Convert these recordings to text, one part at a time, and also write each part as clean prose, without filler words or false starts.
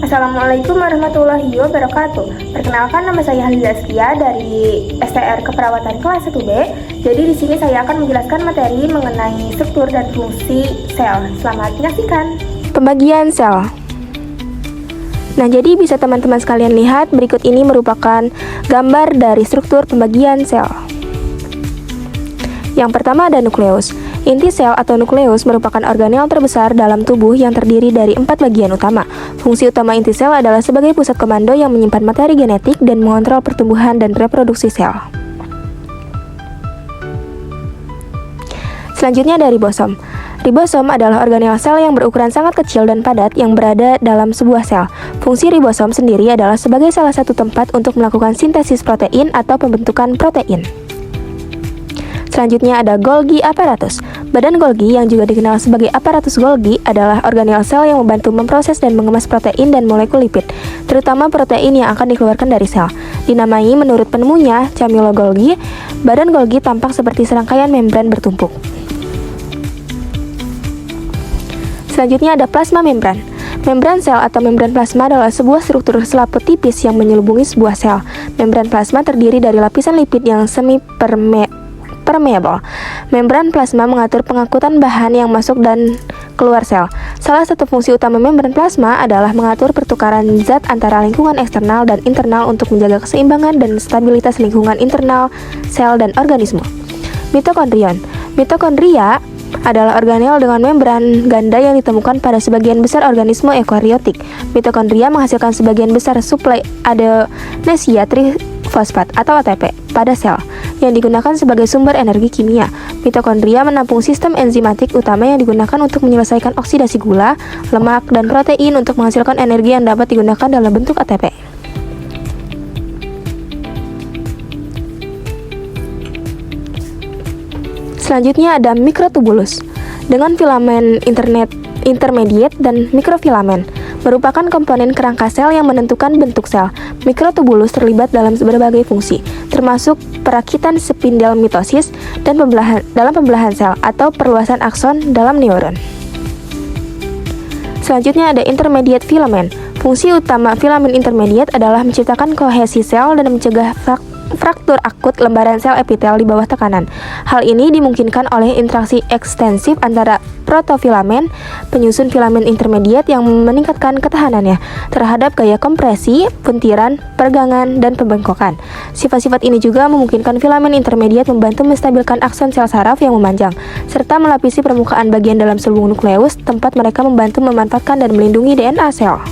Assalamualaikum warahmatullahi wabarakatuh. Perkenalkan, nama saya Haliza Askia dari STR Keperawatan kelas 1B. Jadi di sini saya akan menjelaskan materi mengenai struktur dan fungsi sel. Selamat menyaksikan. Pembagian sel. Nah, jadi bisa teman-teman sekalian lihat, berikut ini merupakan gambar dari struktur pembagian sel. Yang pertama ada nukleus. Inti sel atau nukleus merupakan organel terbesar dalam tubuh yang terdiri dari 4 bagian utama. Fungsi utama inti sel adalah sebagai pusat komando yang menyimpan materi genetik dan mengontrol pertumbuhan dan reproduksi sel. Selanjutnya ada ribosom. Ribosom adalah organel sel yang berukuran sangat kecil dan padat yang berada dalam sebuah sel. Fungsi ribosom sendiri adalah sebagai salah satu tempat untuk melakukan sintesis protein atau pembentukan protein. Selanjutnya ada Golgi apparatus. Badan Golgi yang juga dikenal sebagai aparatus Golgi adalah organel sel yang membantu memproses dan mengemas protein dan molekul lipid, terutama protein yang akan dikeluarkan dari sel. Dinamai menurut penemunya, Camillo Golgi, badan Golgi tampak seperti serangkaian membran bertumpuk. Selanjutnya ada plasma membran. Membran sel atau membran plasma adalah sebuah struktur selaput tipis yang menyelubungi sebuah sel. Membran plasma terdiri dari lapisan lipid yang semi-permeable. Membran plasma mengatur pengangkutan bahan yang masuk dan keluar sel. Salah satu fungsi utama membran plasma adalah mengatur pertukaran zat antara lingkungan eksternal dan internal untuk menjaga keseimbangan dan stabilitas lingkungan internal sel dan organisme. Mitokondrion. Mitokondria adalah organel dengan membran ganda yang ditemukan pada sebagian besar organisme eukariotik. Mitokondria menghasilkan sebagian besar suplai adenesia trifosfat atau ATP pada sel yang digunakan sebagai sumber energi kimia. Mitokondria menampung sistem enzimatik utama yang digunakan untuk menyelesaikan oksidasi gula, lemak, dan protein untuk menghasilkan energi yang dapat digunakan dalam bentuk ATP. Selanjutnya ada mikrotubulus. Dengan filamen intermediate dan mikrofilamen merupakan komponen kerangka sel yang menentukan bentuk sel. Mikrotubulus terlibat dalam berbagai fungsi, termasuk perakitan spindel mitosis dan dalam pembelahan sel atau perluasan akson dalam neuron. Selanjutnya ada intermediate filamen. Fungsi utama filamen intermediate adalah menciptakan kohesi sel dan mencegah fraktur akut lembaran sel epitel di bawah tekanan. Hal ini dimungkinkan oleh interaksi ekstensif antara protofilamen, penyusun filamen intermediate yang meningkatkan ketahanannya terhadap gaya kompresi, puntiran, pergangan, dan pembengkokan. Sifat-sifat ini juga memungkinkan filamen intermediate membantu menstabilkan akson sel saraf yang memanjang, serta melapisi permukaan bagian dalam selubung nukleus, tempat mereka membantu memanfaatkan dan melindungi DNA sel.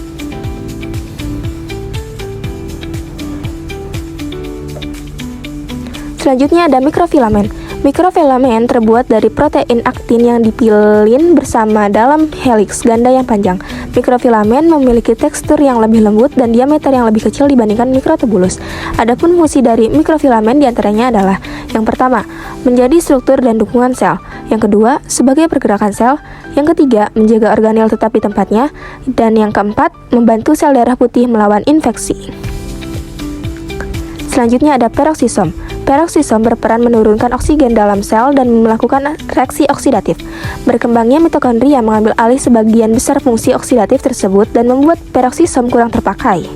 Selanjutnya ada mikrofilamen. Mikrofilamen terbuat dari protein aktin yang dipilin bersama dalam heliks ganda yang panjang. Mikrofilamen memiliki tekstur yang lebih lembut dan diameter yang lebih kecil dibandingkan mikrotubulus. Adapun fungsi dari mikrofilamen diantaranya adalah: yang pertama, menjadi struktur dan dukungan sel. Yang kedua, sebagai pergerakan sel. Yang ketiga, menjaga organel tetap di tempatnya. Dan yang keempat, membantu sel darah putih melawan infeksi. Selanjutnya ada peroksisom. Peroksisom berperan menurunkan oksigen dalam sel dan melakukan reaksi oksidatif. Berkembangnya mitokondria mengambil alih sebagian besar fungsi oksidatif tersebut dan membuat peroksisom kurang terpakai.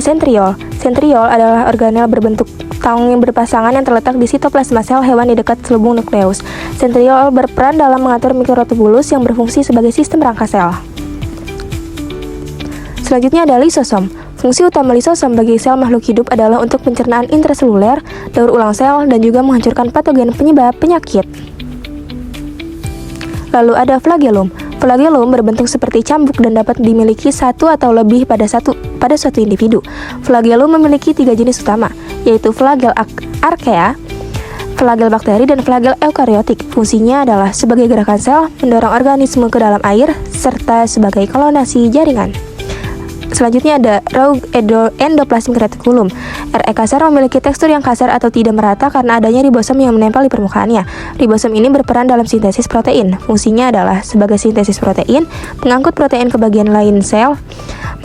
Sentriol. Sentriol adalah organel berbentuk taong yang berpasangan yang terletak di sitoplasma sel hewan di dekat selubung nukleus. Sentriol berperan dalam mengatur mikrotubulus yang berfungsi sebagai sistem rangka sel. Selanjutnya ada lisosom. Fungsi utama lisosom bagi sel makhluk hidup adalah untuk pencernaan intraseluler, daur ulang sel, dan juga menghancurkan patogen penyebab penyakit. Lalu ada flagellum. Flagellum berbentuk seperti cambuk dan dapat dimiliki satu atau lebih pada suatu individu. Flagellum memiliki 3 jenis utama, yaitu flagel archaea, flagel bakteri, dan flagel eukariotik. Fungsinya adalah sebagai gerakan sel, mendorong organisme ke dalam air, serta sebagai kolonasi jaringan. Selanjutnya ada rogue endoplasmic reticulum. RE kasar memiliki tekstur yang kasar atau tidak merata karena adanya ribosom yang menempel di permukaannya. Ribosom ini berperan dalam sintesis protein. Fungsinya adalah sebagai sintesis protein, mengangkut protein ke bagian lain sel,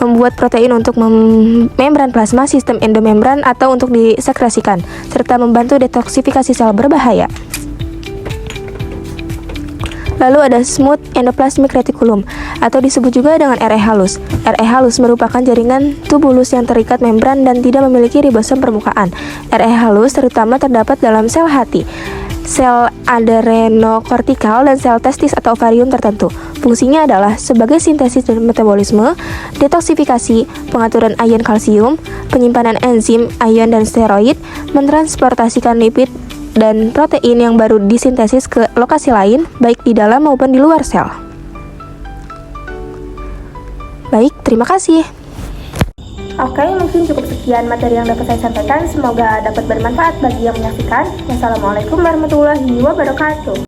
membuat protein untuk membran plasma, sistem endomembran atau untuk disekresikan, serta membantu detoksifikasi sel berbahaya. Lalu ada smooth endoplasmic reticulum atau disebut juga dengan RE halus. RE halus merupakan jaringan tubulus yang terikat membran dan tidak memiliki ribosom permukaan. RE halus terutama terdapat dalam sel hati, sel adrenokortikal, dan sel testis atau ovarium tertentu. Fungsinya adalah sebagai sintesis dan metabolisme, detoksifikasi, pengaturan ion kalsium, penyimpanan enzim, ion dan steroid, mentransportasikan lipid dan protein yang baru disintesis ke lokasi lain, baik di dalam maupun di luar sel. Baik, terima kasih. Oke, mungkin cukup sekian materi yang dapat saya sampaikan. Semoga dapat bermanfaat bagi yang menyaksikan. Wassalamualaikum warahmatullahi wabarakatuh.